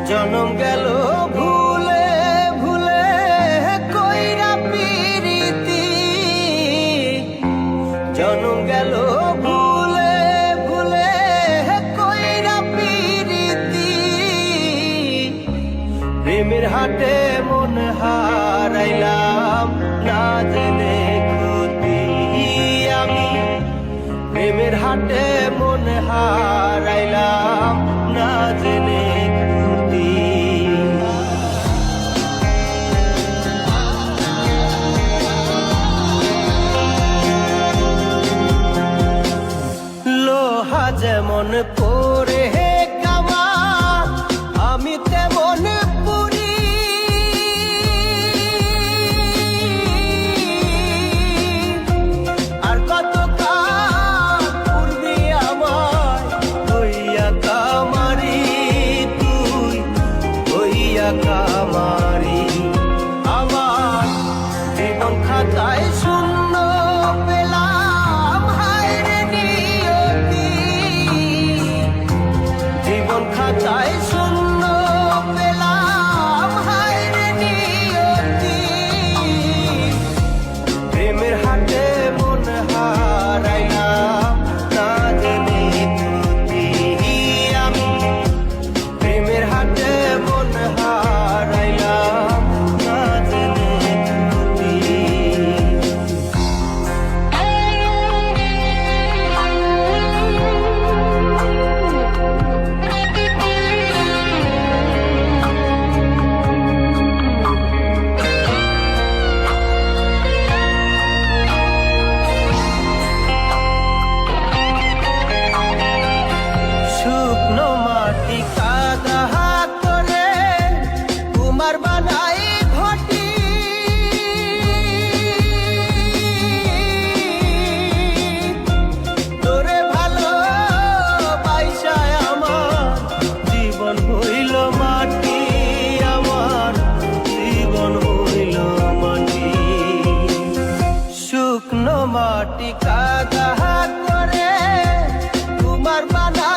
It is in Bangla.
জনম গেল ভুলে ভুলে কইরা পিরিতি, জনম গেল ভুলে ভুলে কইরা পিরিতি। প্রেমের হাটে মন হারাইলাম না জেনে ক্ষতি আমি, প্রেমের হাটে মন হারাইলাম না জেনে ক্ষতি। লোহা যেমন পরে কামা আমি তেমন পুরি, আর কত কাল পূর্বে আমার হইয়া কামারি, তুই হইয়া কামারি। আমার জীবন খাতায় শূন্য পেলাম হায় রে নিয়তি, জীবন খাতায় শূন্য পেলাম হায় রে নিয়তি। প্রেমের হাটে মন হারাইলাম না জেনে ক্ষতি আমি, প্রেমের হাটে মন হারাইলাম না জেনে ক্ষতি। শুকনো মাটি কাদা করে কুমার বানাই ঘটি, তোরে ভালো বাইসায় আমার জীবন হইল মাটি, আমার জীবন হইল মাটি। শুকনো মাটি কাদা করে কুমার বানাই